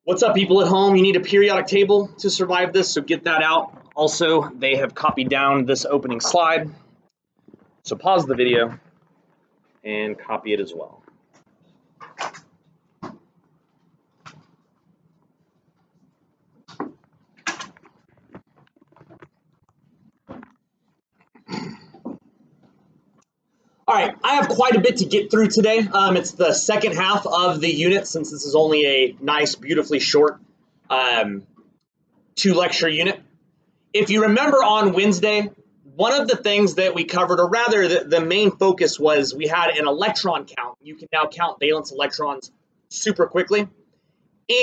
What's up, people at home? You need a periodic table to survive this, so get that out. Also, they have copied down this opening slide, so pause the video and copy it as well. All right, I have quite a bit to get through today. It's the second half of the unit, since this is only a nice, beautifully short 2-lecture unit. If you remember on Wednesday, one of the things that we covered, or rather the main focus was, we had an electron count. You can now count valence electrons super quickly.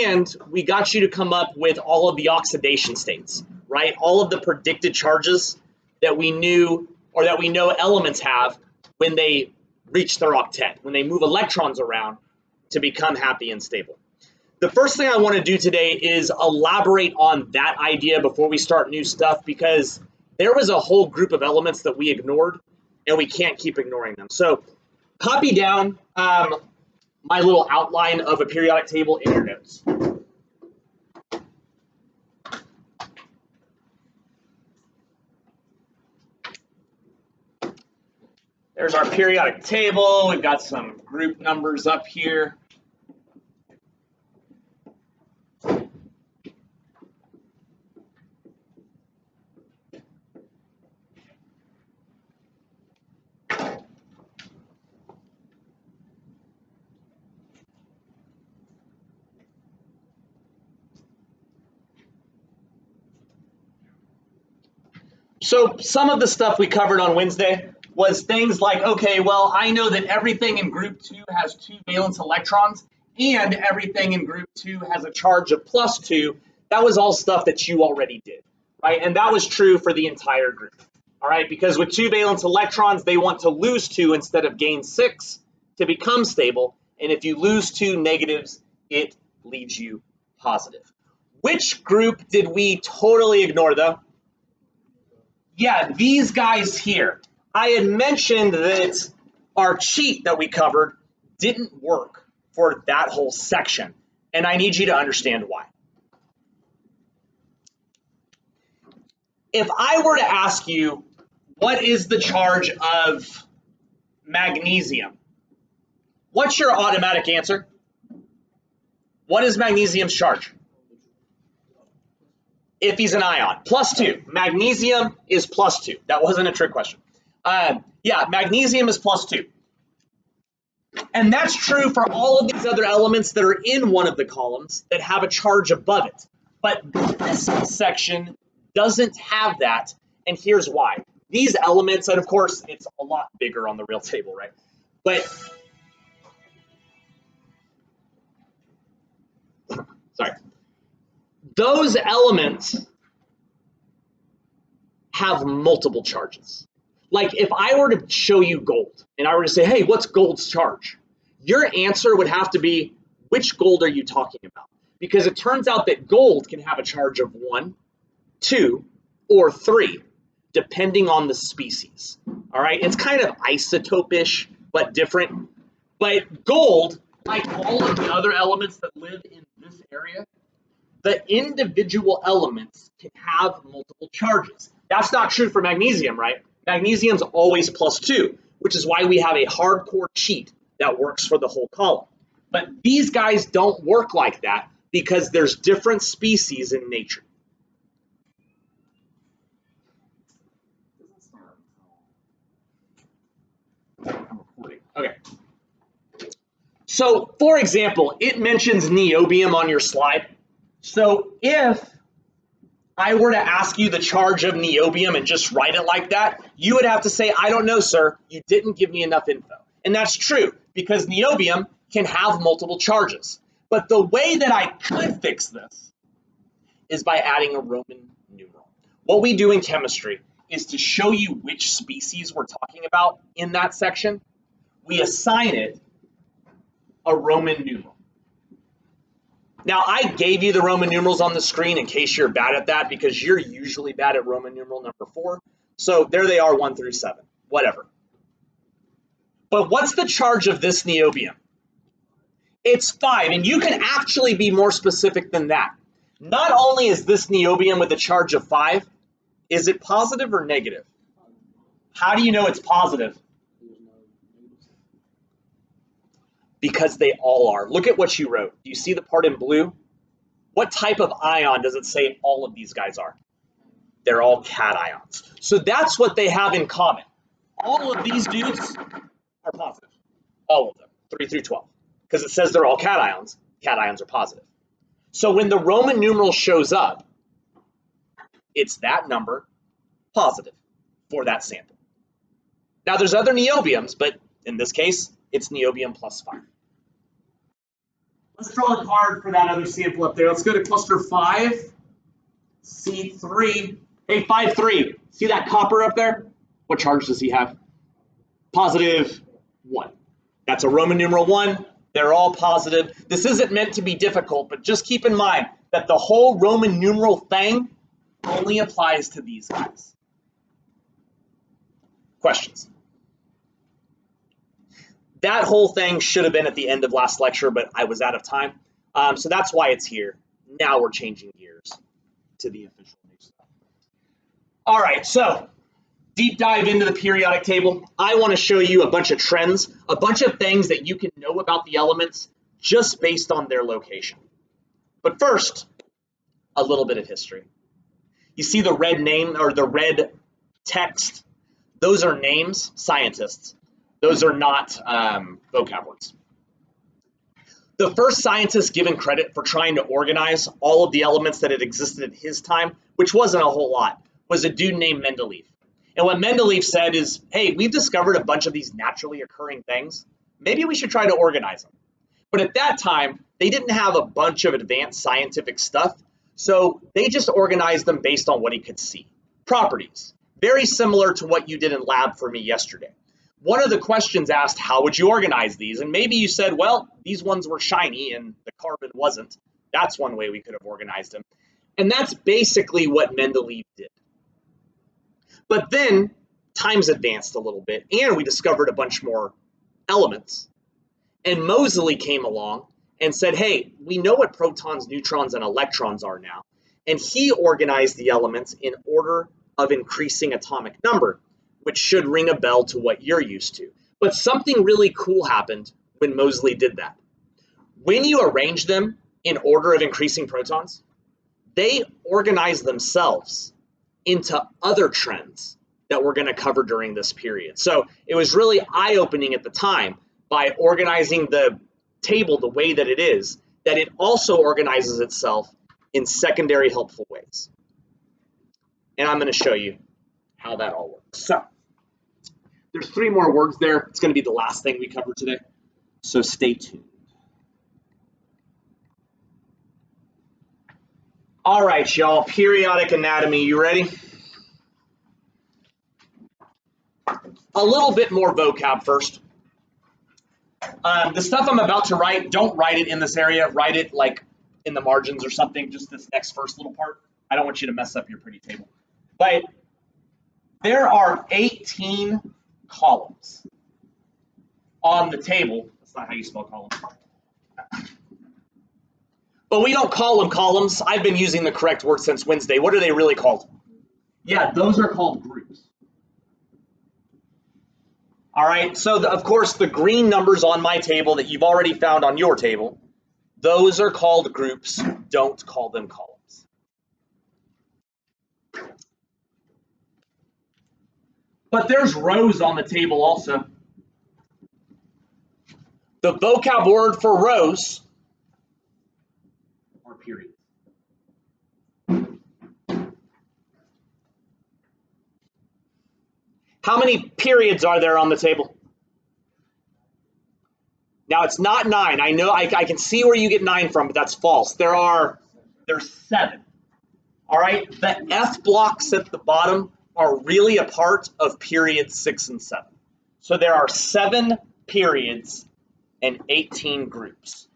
And we got you to come up with all of the oxidation states, right? All of the predicted charges that we knew, or that we know elements have when they reach their octet, when they move electrons around to become happy and stable. The first thing I want to do today is elaborate on that idea before we start new stuff, because there was a whole group of elements that we ignored, and we can't keep ignoring them. So copy down my little outline of a periodic table in your notes. There's our periodic table. We've got some group numbers up here. So some of the stuff we covered on Wednesday was things like, okay, well, I know that everything in group 2 has 2 valence electrons, and everything in group 2 has a charge of +2. That was all stuff that you already did, right? And that was true for the entire group, all right? Because with 2 valence electrons, they want to lose 2 instead of gain 6 to become stable. And if you lose 2 negatives, it leaves you positive. Which group did we totally ignore, though? Yeah, these guys here. I had mentioned that our cheat that we covered didn't work for that whole section, and I need you to understand why. If I were to ask you, what is the charge of magnesium? What's your automatic answer? What is magnesium's charge? If he's an ion, +2. Magnesium is +2. That wasn't a trick question. Yeah, magnesium is +2. And that's true for all of these other elements that are in one of the columns that have a charge above it. But this section doesn't have that, and here's why. These elements, and of course, it's a lot bigger on the real table, right? But, sorry. Those elements have multiple charges. Like if I were to show you gold and I were to say, hey, what's gold's charge? Your answer would have to be, which gold are you talking about? Because it turns out that gold can have a charge of 1, 2, or 3, depending on the species. All right, it's kind of isotope-ish, but different. But gold, like all of the other elements that live in this area, the individual elements can have multiple charges. That's not true for magnesium, right? Magnesium's always +2, which is why we have a hardcore cheat that works for the whole column. But these guys don't work like that because there's different species in nature. I'm recording. Okay. So, for example, it mentions niobium on your slide. So if I were to ask you the charge of niobium and just write it like that, you would have to say, I don't know, sir, you didn't give me enough info. And that's true, because niobium can have multiple charges. But the way that I could fix this is by adding a Roman numeral. What we do in chemistry is to show you which species we're talking about in that section, we assign it a Roman numeral. Now, I gave you the Roman numerals on the screen in case you're bad at that, because you're usually bad at Roman numeral number 4. So there they are, 1 through 7, whatever. But what's the charge of this niobium? It's 5, and you can actually be more specific than that. Not only is this niobium with a charge of 5, is it positive or negative? How do you know it's positive? Because they all are. Look at what you wrote. Do you see the part in blue? What type of ion does it say all of these guys are? They're all cations. So that's what they have in common. All of these dudes are positive. All of them, 3 through 12. Because it says they're all cations. Cations are positive. So when the Roman numeral shows up, it's that number positive for that sample. Now there's other niobiums, but in this case, it's niobium plus 5. Let's draw a card for that other sample up there. Let's go to cluster 5, C3. Hey, 5-3, see that copper up there? What charge does he have? Positive 1. That's a Roman numeral 1. They're all positive. This isn't meant to be difficult, but just keep in mind that the whole Roman numeral thing only applies to these guys. Questions? That whole thing should have been at the end of last lecture, but I was out of time. So that's why it's here. Now we're changing gears to the official new stuff. All right, so deep dive into the periodic table. I want to show you a bunch of trends, a bunch of things that you can know about the elements just based on their location. But first, a little bit of history. You see the red name or the red text? Those are names, scientists. Those are not vocab words. The first scientist given credit for trying to organize all of the elements that had existed at his time, which wasn't a whole lot, was a dude named Mendeleev. And what Mendeleev said is, hey, we've discovered a bunch of these naturally occurring things. Maybe we should try to organize them. But at that time, they didn't have a bunch of advanced scientific stuff, so they just organized them based on what he could see. Properties, very similar to what you did in lab for me yesterday. One of the questions asked, how would you organize these? And maybe you said, well, these ones were shiny and the carbon wasn't. That's one way we could have organized them. And that's basically what Mendeleev did. But then times advanced a little bit and we discovered a bunch more elements. And Moseley came along and said, hey, we know what protons, neutrons, and electrons are now. And he organized the elements in order of increasing atomic number, which should ring a bell to what you're used to. But something really cool happened when Moseley did that. When you arrange them in order of increasing protons, they organize themselves into other trends that we're going to cover during this period. So it was really eye-opening at the time by organizing the table the way that it is, that it also organizes itself in secondary helpful ways. And I'm going to show you how that all works. So there's 3 more words there. It's going to be the last thing we cover today. So stay tuned. All right, y'all, periodic anatomy, you ready? A little bit more vocab first. The stuff I'm about to write, don't write it in this area. Write it like in the margins or something, just this next first little part. I don't want you to mess up your pretty table. But there are 18 columns on the table. That's not how you spell columns. But we don't call them columns. I've been using the correct word since Wednesday. What are they really called? Yeah, those are called groups. All right, so of course the green numbers on my table that you've already found on your table, those are called groups. Don't call them columns. But there's rows on the table also. The vocab word for rows are periods. How many periods are there on the table? Now it's not 9. I know I can see where you get 9 from, but that's false. There's 7. All right, the F blocks at the bottom are really a part of periods 6 and 7. So there are 7 periods and 18 groups.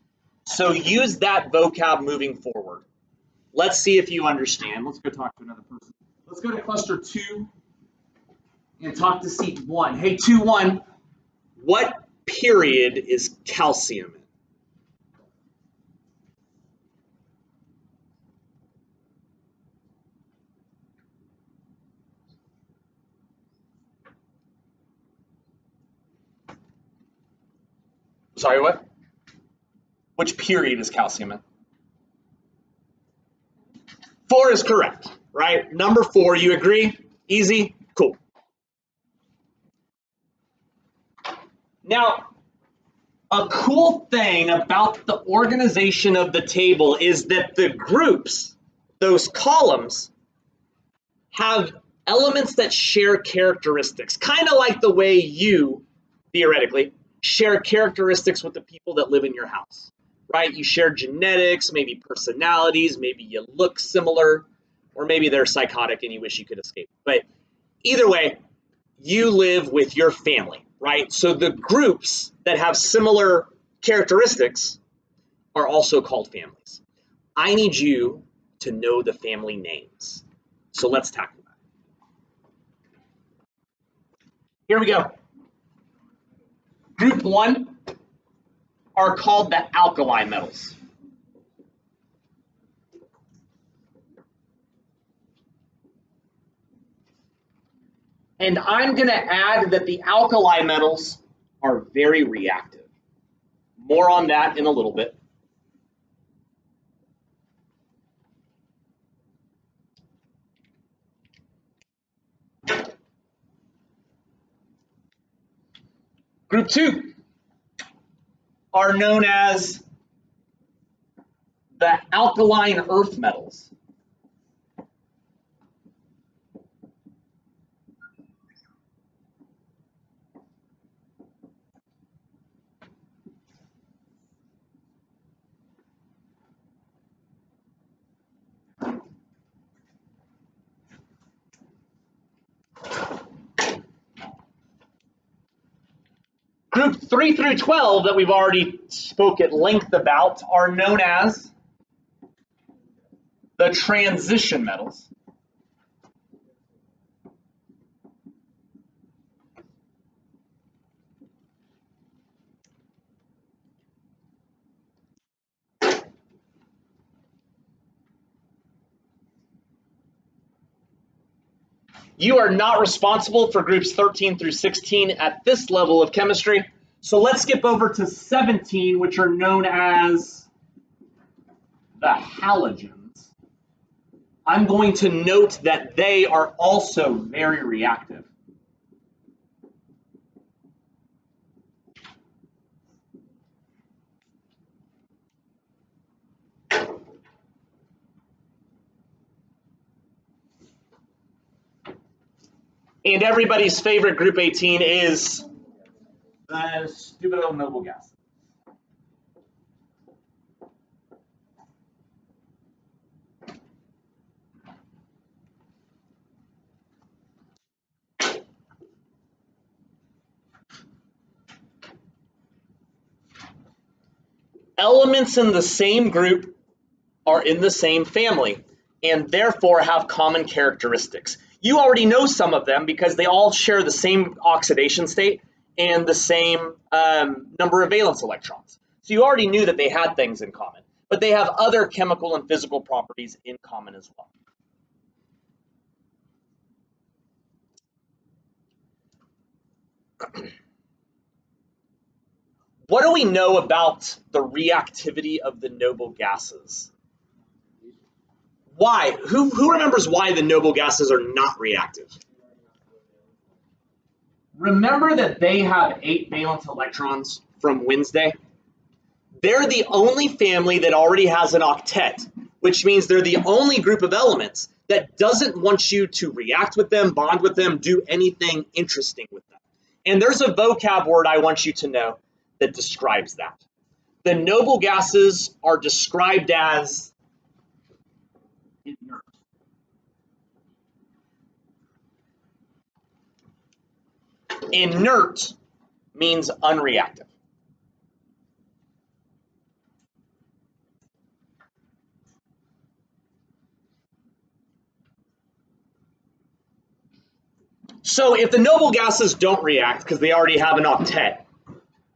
So use that vocab moving forward. Let's see if you understand. Let's go talk to another person. Let's go to cluster 2 and talk to seat 1. Hey, 2-1, what period is calcium in? Sorry, what? Which period is calcium in? 4 is correct, right? Number 4, you agree? Easy? Cool. Now, a cool thing about the organization of the table is that the groups, those columns, have elements that share characteristics, kind of like the way you, theoretically, share characteristics with the people that live in your house, right? You share genetics, maybe personalities, maybe you look similar, or maybe they're psychotic and you wish you could escape. But either way, you live with your family, right? So the groups that have similar characteristics are also called families. I need you to know the family names. So let's tackle that. Here we go. Group 1 are called the alkali metals. And I'm going to add that the alkali metals are very reactive. More on that in a little bit. Group 2 are known as the alkaline earth metals. Group 3 through 12 that we've already spoke at length about are known as the transition metals. You are not responsible for groups 13 through 16 at this level of chemistry. So let's skip over to 17, which are known as the halogens. I'm going to note that they are also very reactive. And everybody's favorite group 18 is the stupid old noble gas. Elements in the same group are in the same family and therefore have common characteristics. You already know some of them because they all share the same oxidation state and the same number of valence electrons. So you already knew that they had things in common, but they have other chemical and physical properties in common as well. What do we know about the reactivity of the noble gases? Why? Who remembers why the noble gases are not reactive? Remember that they have 8 valence electrons from Wednesday? They're the only family that already has an octet, which means they're the only group of elements that doesn't want you to react with them, bond with them, do anything interesting with them. And there's a vocab word I want you to know that describes that. The noble gases are described as inert. Inert means unreactive. So if the noble gases don't react because they already have an octet,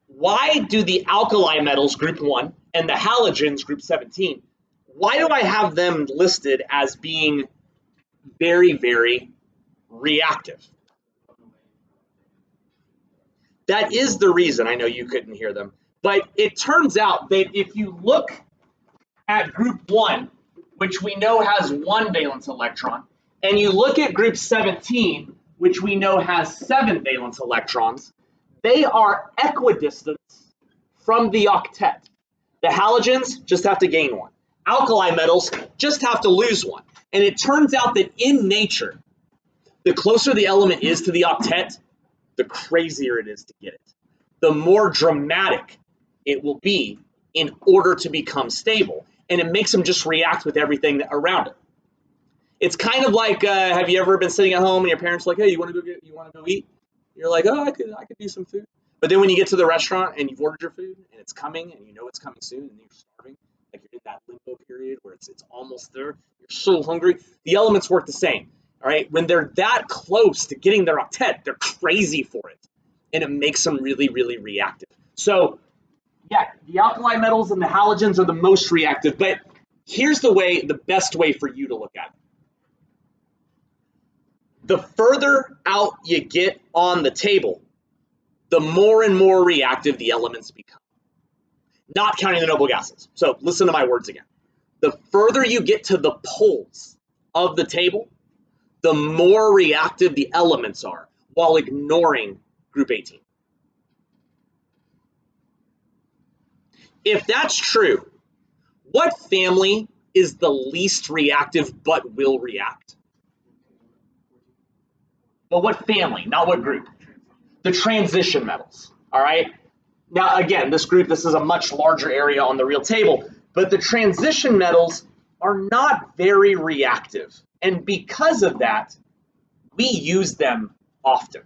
why do the alkali metals, group 1, and the halogens, group 17, why do I have them listed as being very, very reactive? That is the reason. I know you couldn't hear them, But it turns out that if you look at group 1, which we know has 1 valence electron, and you look at group 17, which we know has 7 valence electrons, they are equidistant from the octet. The halogens just have to gain 1. Alkali metals just have to lose 1. And it turns out that in nature, the closer the element is to the octet, the crazier it is to get it. The more dramatic it will be in order to become stable. And it makes them just react with everything around it. It's kind of like, have you ever been sitting at home and your parents are like, hey, you want to go eat? You're like, oh, I could do some food. But then when you get to the restaurant and you've ordered your food and it's coming and you know it's coming soon and you're starving, like you're in that limbo period where it's almost there, you're so hungry. The elements work the same. All right, when they're that close to getting their octet, they're crazy for it, and it makes them really, really reactive. So, yeah, the alkali metals and the halogens are the most reactive. But here's the best way for you to look at it. The further out you get on the table, the more and more reactive the elements become. Not counting the noble gases. So listen to my words again. The further you get to the poles of the table, the more reactive the elements are, while ignoring group 18. If that's true, what family is the least reactive but will react? Well, what family, not what group? The transition metals, all right? Now, again, this is a much larger area on the real table, but the transition metals are not very reactive. And because of that, we use them often.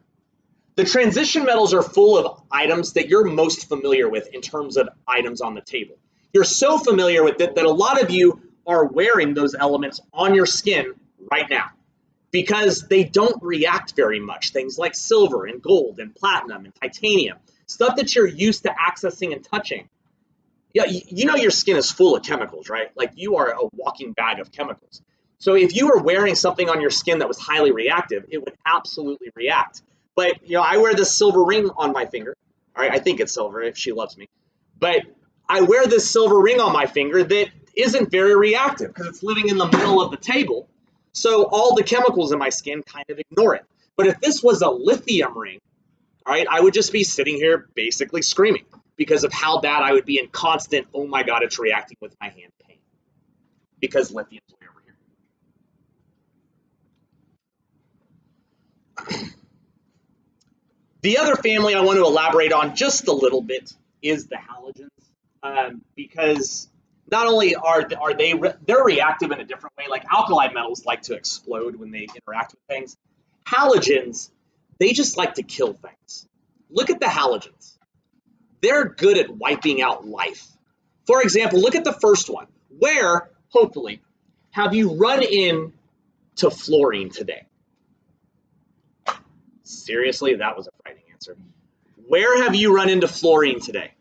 The transition metals are full of items that you're most familiar with in terms of items on the table. You're so familiar with it that a lot of you are wearing those elements on your skin right now because they don't react very much. Things like silver and gold and platinum and titanium, stuff that you're used to accessing and touching. Yeah, you know your skin is full of chemicals, right? Like you are a walking bag of chemicals. So if you were wearing something on your skin that was highly reactive, it would absolutely react. But I wear this silver ring on my finger. All right, I think it's silver if she loves me. But I wear this silver ring on my finger that isn't very reactive because it's living in the middle of the table. So all the chemicals in my skin kind of ignore it. But if this was a lithium ring, all right, I would just be sitting here basically screaming because of how bad I would be in constant, oh my God, it's reacting with my hand pain because lithium's way over here. The other family I want to elaborate on just a little bit is the halogens, because not only they're reactive in a different way, like alkali metals like to explode when they interact with things. Halogens, they just like to kill things. Look at the halogens. They're good at wiping out life. For example, look at the first one. Where, hopefully, have you run into fluorine today? Seriously, that was a frightening answer. Where have you run into fluorine today?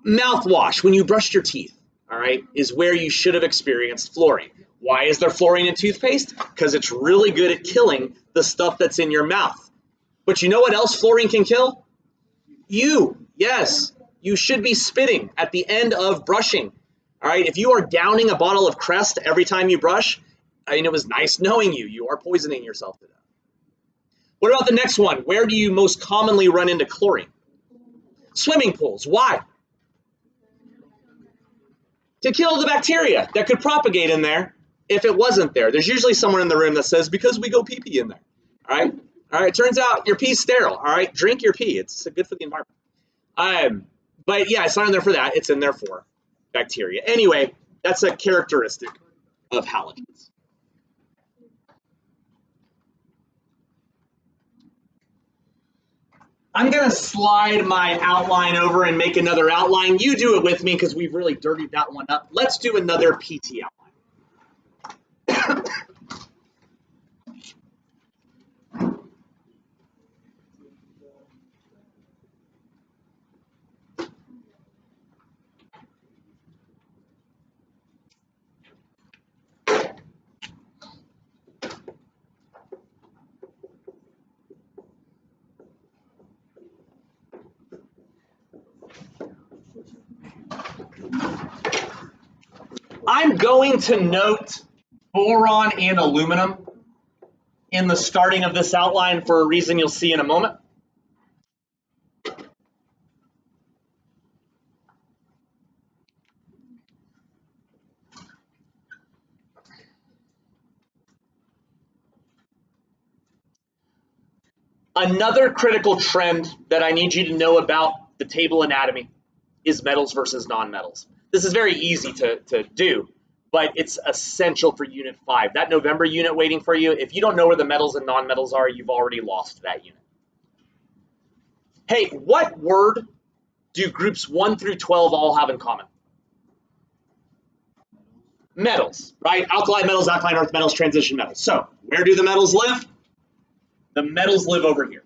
Mouthwash, when you brushed your teeth, all right, is where you should have experienced fluorine. Why is there fluorine in toothpaste? Because it's really good at killing the stuff that's in your mouth. But you know what else fluorine can kill? You, yes, you should be spitting at the end of brushing. All right, if you are downing a bottle of Crest every time you brush, I mean, it was nice knowing you. You are poisoning yourself to death. What about the next one? Where do you most commonly run into chlorine? Swimming pools. Why? To kill the bacteria that could propagate in there if it wasn't there. There's usually someone in the room that says, because we go pee-pee in there. All right? All right, turns out your pee's sterile. All right, drink your pee. It's good for the environment. But yeah, it's not in there for that. It's in there for bacteria. Anyway, that's a characteristic of halogens. I'm going to slide my outline over and make another outline. You do it with me because we've really dirtied that one up. Let's do another PT outline. I'm going to note boron and aluminum in the starting of this outline for a reason you'll see in a moment. Another critical trend that I need you to know about the table anatomy is metals versus nonmetals. This is very easy to do, but it's essential for Unit 5. That November unit waiting for you, if you don't know where the metals and nonmetals are, you've already lost that unit. Hey, what word do groups 1 through 12 all have in common? Metals, right? Alkali metals, alkaline earth metals, transition metals. So where do the metals live? The metals live over here.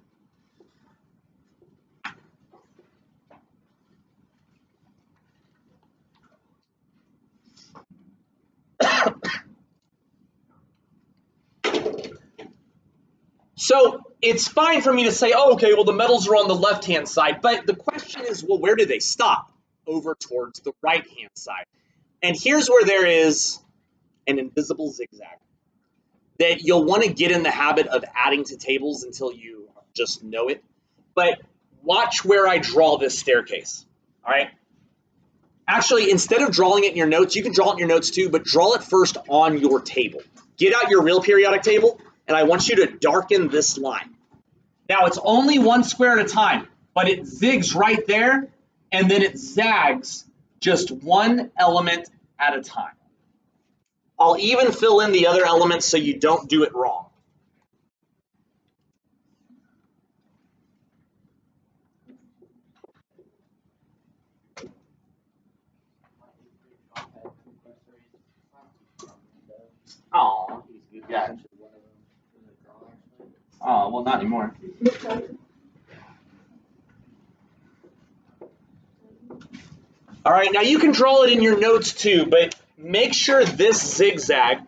So it's fine for me to say, oh, okay, well, the metals are on the left-hand side, but the question is, well, where do they stop? Over towards the right-hand side. And here's where there is an invisible zigzag that you'll want to get in the habit of adding to tables until you just know it. But watch where I draw this staircase, all right? Actually, instead of drawing it in your notes, you can draw it in your notes too, but draw it first on your table. Get out your real periodic table, and I want you to darken this line. Now, it's only one square at a time, but it zigs right there, and then it zags just one element at a time. I'll even fill in the other elements so you don't do it wrong. Oh, he's a good guy. Oh, well, not anymore. All right, now you can draw it in your notes too, but make sure this zigzag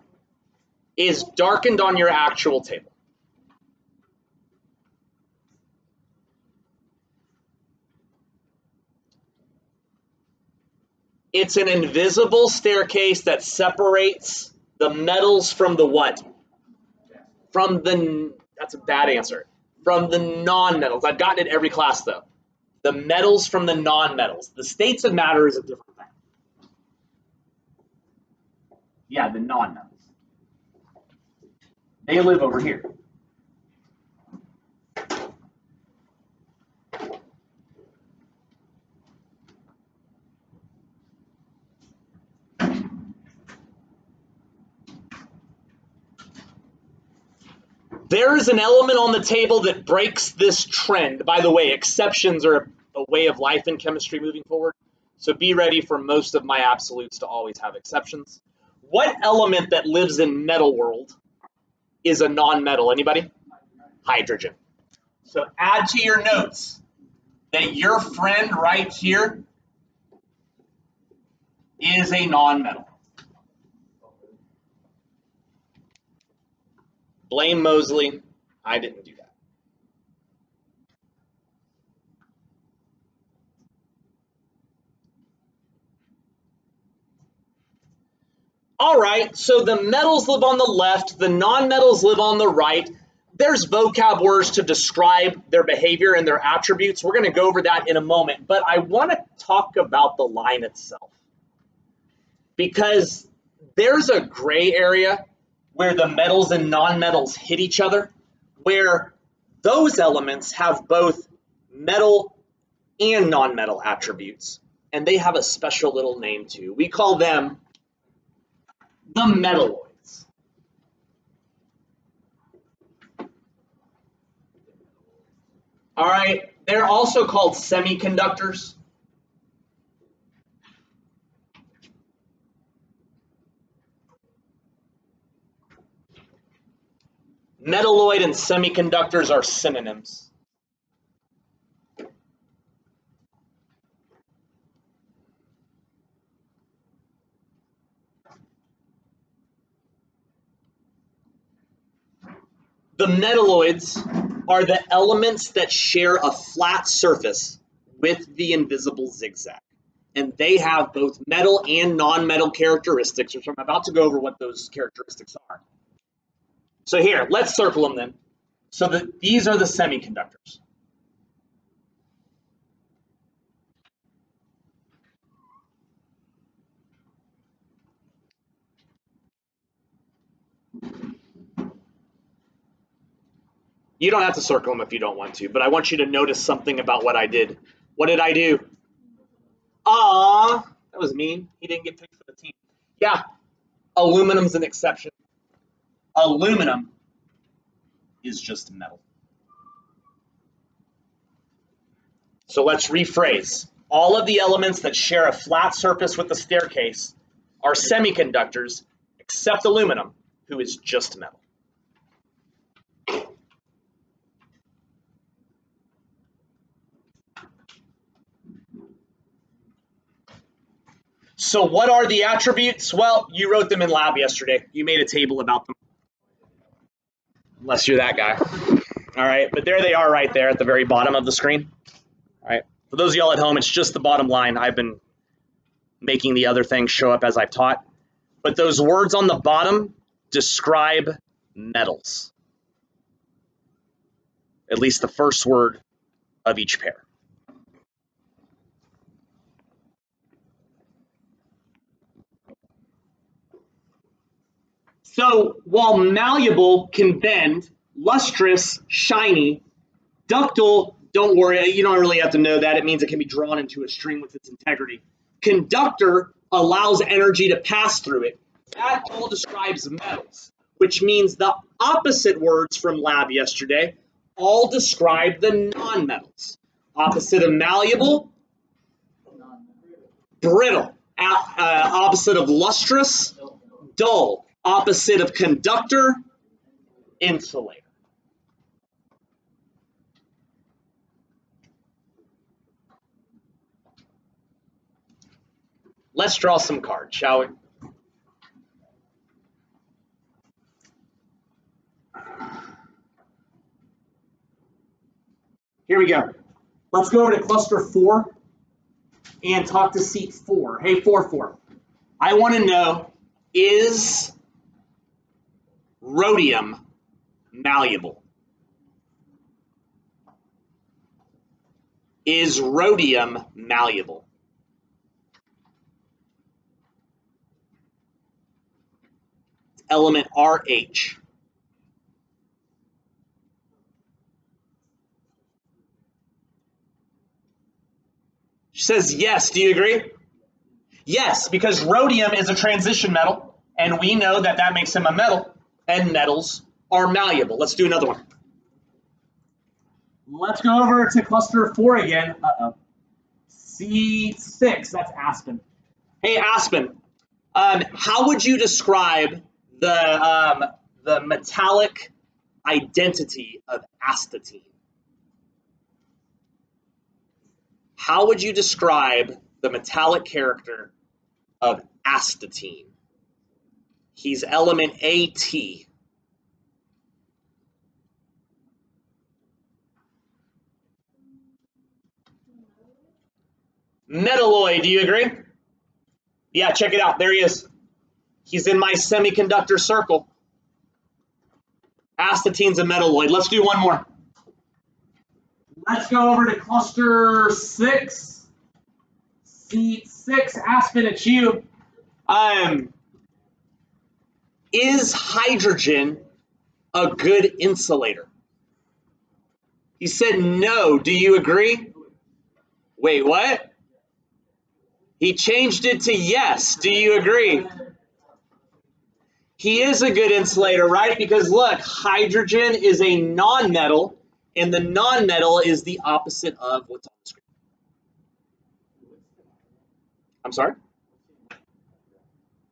is darkened on your actual table. It's an invisible staircase that separates the metals from the what? From the, that's a bad answer. From the non-metals. I've gotten it every class though. The metals from the non-metals. The states of matter is a different thing. Yeah, the non-metals. They live over here. There is an element on the table that breaks this trend. By the way, exceptions are a way of life in chemistry moving forward. So be ready for most of my absolutes to always have exceptions. What element that lives in metal world is a non-metal? Anybody? Hydrogen. So add to your notes that your friend right here is a non-metal. Blame Mosley. I didn't do that. All right, so the metals live on the left, the non-metals live on the right. There's vocab words to describe their behavior and their attributes. We're going to go over that in a moment, but I want to talk about the line itself because there's a gray area where the metals and non-metals hit each other, where those elements have both metal and non-metal attributes, and they have a special little name too. We call them the metalloids. All right, they're also called semiconductors. Metalloid and semiconductors are synonyms. The metalloids are the elements that share a flat surface with the invisible zigzag. and they have both metal and non-metal characteristics, which I'm about to go over what those characteristics are. So here, let's circle them then. So these are the semiconductors. You don't have to circle them if you don't want to, but I want you to notice something about what I did. What did I do? That was mean. He didn't get picked for the team. Yeah, aluminum's an exception. Aluminum is just metal. So let's rephrase. All of the elements that share a flat surface with the staircase are semiconductors, except aluminum, who is just metal. So what are the attributes? Well, you wrote them in lab yesterday. You made a table about them. Unless you're that guy. All right, but there they are right there at the very bottom of the screen. All right, for those of y'all at home, it's just the bottom line. I've been making the other things show up as I've taught. But those words on the bottom describe metals. At least the first word of each pair. So while malleable can bend, lustrous, shiny, ductile, don't worry, you don't really have to know that. It means it can be drawn into a string with its integrity. Conductor allows energy to pass through it. That all describes metals, which means the opposite words from lab yesterday all describe the non-metals. Opposite of malleable, brittle. Opposite of lustrous, dull. Opposite of conductor, insulator. Let's draw some cards, shall we? Here we go. Let's go over to cluster 4 and talk to seat 4. Hey, 4-4. I want to know, is rhodium malleable? Is rhodium malleable? Element RH. She says yes. Do you agree? Yes, because rhodium is a transition metal, and we know that that makes him a metal, and metals are malleable. Let's do another one. Let's go over to cluster 4 again. C6, that's Aspen. Hey, Aspen, how would you describe the metallic identity of astatine? How would you describe the metallic character of astatine? He's element AT. Metalloid, do you agree? Yeah, check it out. There he is. He's in my semiconductor circle. Astatine's a metalloid. Let's do one more. Let's go over to cluster 6. Seat 6, Aspen, it's you. Is hydrogen a good insulator? He said no. Do you agree? Wait, what? He changed it to yes. Do you agree? He is a good insulator, right? Because look, hydrogen is a non-metal, and the non-metal is the opposite of what's on the screen. I'm sorry?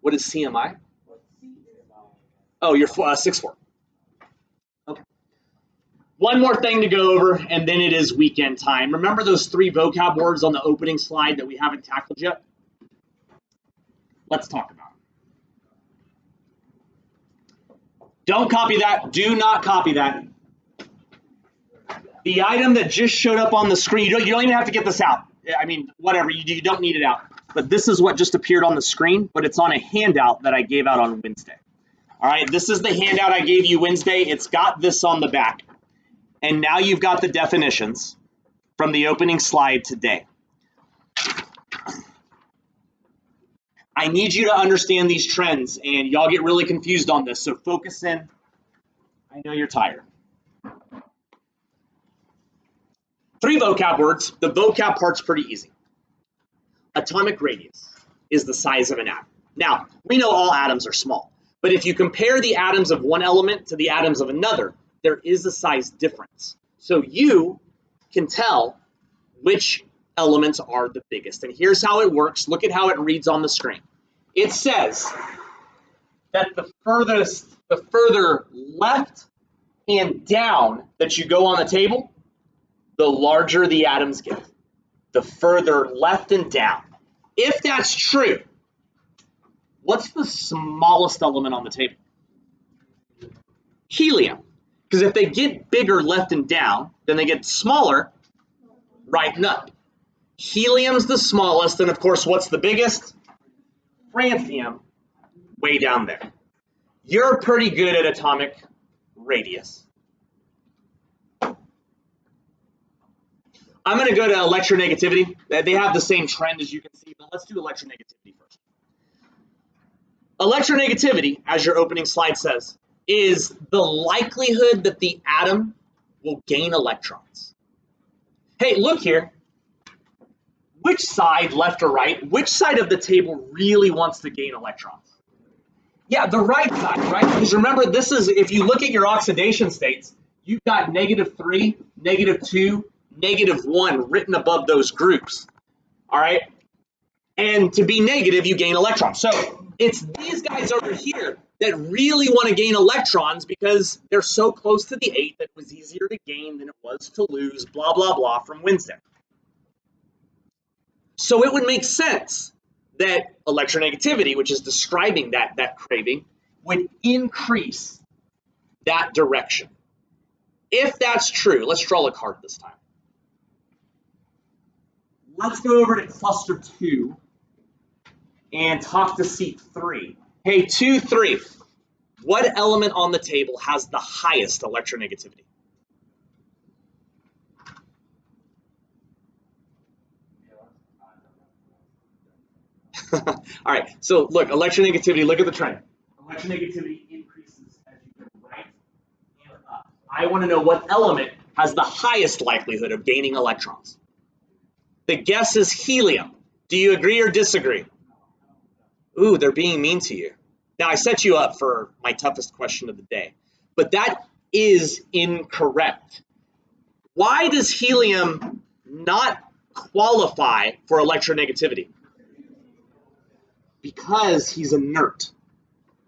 What is CMI? Oh, you're 6-4. Okay. One more thing to go over, and then it is weekend time. Remember those 3 vocab words on the opening slide that we haven't tackled yet? Let's talk about them. Don't copy that. Do not copy that. The item that just showed up on the screen, you don't even have to get this out. I mean, whatever, you don't need it out. but this is what just appeared on the screen, but it's on a handout that I gave out on Wednesday. All right, this is the handout I gave you Wednesday. It's got this on the back. And now you've got the definitions from the opening slide today. I need you to understand these trends, and y'all get really confused on this, so focus in. I know you're tired. 3 vocab words. The vocab part's pretty easy. Atomic radius is the size of an atom. Now, we know all atoms are small, but if you compare the atoms of one element to the atoms of another, there is a size difference. So you can tell which elements are the biggest. And here's how it works. Look at how it reads on the screen. It says that the further left and down that you go on the table, the larger the atoms get. The further left and down. If that's true, what's the smallest element on the table? Helium. Because if they get bigger left and down, then they get smaller right and up. Helium's the smallest, and of course, what's the biggest? Francium, way down there. You're pretty good at atomic radius. I'm going to go to electronegativity. They have the same trend as you can see, but let's do electronegativity first. Electronegativity, as your opening slide says, is the likelihood that the atom will gain electrons. Hey, look here. Which side, left or right, which side of the table really wants to gain electrons? Yeah, the right side, right? Because remember, this is, if you look at your oxidation states, you've got -3, -2, -1 written above those groups, all right? And to be negative, you gain electrons. So it's these guys over here that really want to gain electrons because they're so close to the 8 that it was easier to gain than it was to lose, blah, blah, blah, from Wednesday. So it would make sense that electronegativity, which is describing that craving, would increase that direction. If that's true, let's draw a card this time. Let's go over to cluster 2 and talk to seat 3. Hey, 2, 3. What element on the table has the highest electronegativity? All right, so look, electronegativity, look at the trend. Electronegativity increases as you go right and up. I want to know what element has the highest likelihood of gaining electrons. The guess is helium. Do you agree or disagree? Ooh, they're being mean to you. Now, I set you up for my toughest question of the day, but that is incorrect. Why does helium not qualify for electronegativity? Because he's inert,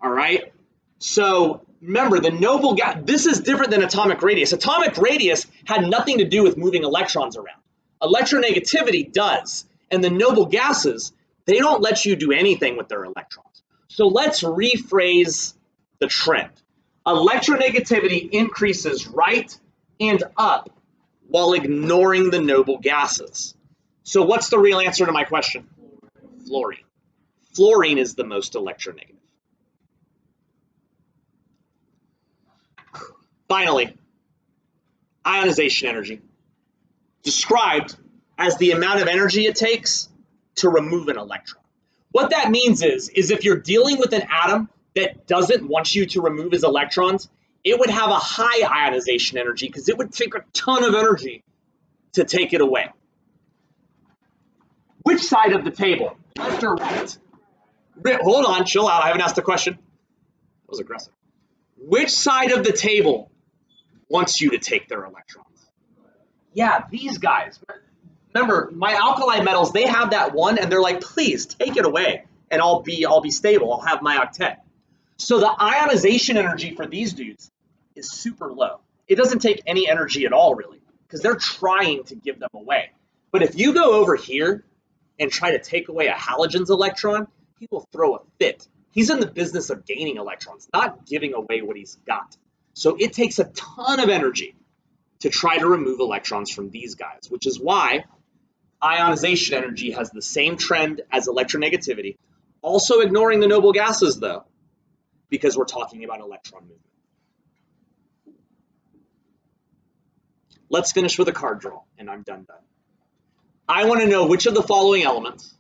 all right? So remember, the noble gas, this is different than atomic radius. Atomic radius had nothing to do with moving electrons around. Electronegativity does, and the noble gases, they don't let you do anything with their electrons. So let's rephrase the trend. Electronegativity increases right and up while ignoring the noble gases. So what's the real answer to my question? Fluorine. Fluorine is the most electronegative. Finally, ionization energy, described as the amount of energy it takes to remove an electron. What that means is if you're dealing with an atom that doesn't want you to remove his electrons, it would have a high ionization energy because it would take a ton of energy to take it away. Which side of the table, left or right? Hold on, chill out. I haven't asked a question. That was aggressive. Which side of the table wants you to take their electrons? Yeah, these guys. Remember, my alkali metals, they have that one, and they're like, please take it away, and I'll be stable. I'll have my octet. So the ionization energy for these dudes is super low. It doesn't take any energy at all, really, because they're trying to give them away. But if you go over here and try to take away a halogen's electron, he will throw a fit. He's in the business of gaining electrons, not giving away what he's got. So it takes a ton of energy to try to remove electrons from these guys, which is why ionization energy has the same trend as electronegativity, also ignoring the noble gases though, because we're talking about electron movement. Let's finish with a card draw, and I'm done. I want to know which of the following elements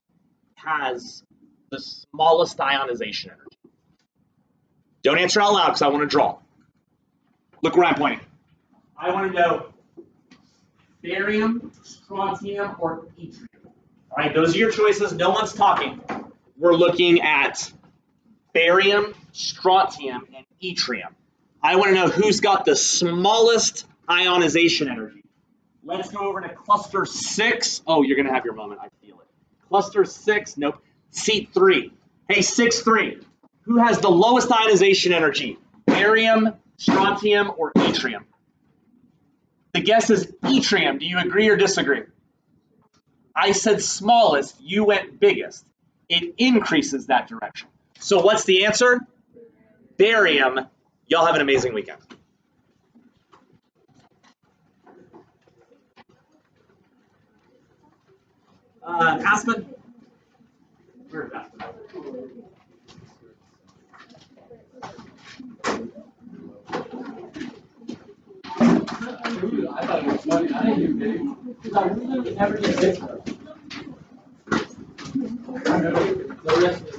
has the smallest ionization energy. Don't answer out loud because I want to draw. Look where I'm pointing. I want to know barium, strontium, or yttrium. All right, those are your choices. No one's talking. We're looking at barium, strontium, and yttrium. I want to know who's got the smallest ionization energy. Let's go over to cluster 6. Oh, you're going to have your moment. I feel it. Cluster 6. Nope. Seat 3. Hey, 6-3. Who has the lowest ionization energy? Barium, strontium, or yttrium? The guess is yttrium. Do you agree or disagree? I said smallest. You went biggest. It increases that direction. So what's the answer? Barium. Y'all have an amazing weekend. Aspen? Where's Aspen? I thought it was funny. I didn't do it because I really never did this. The rest of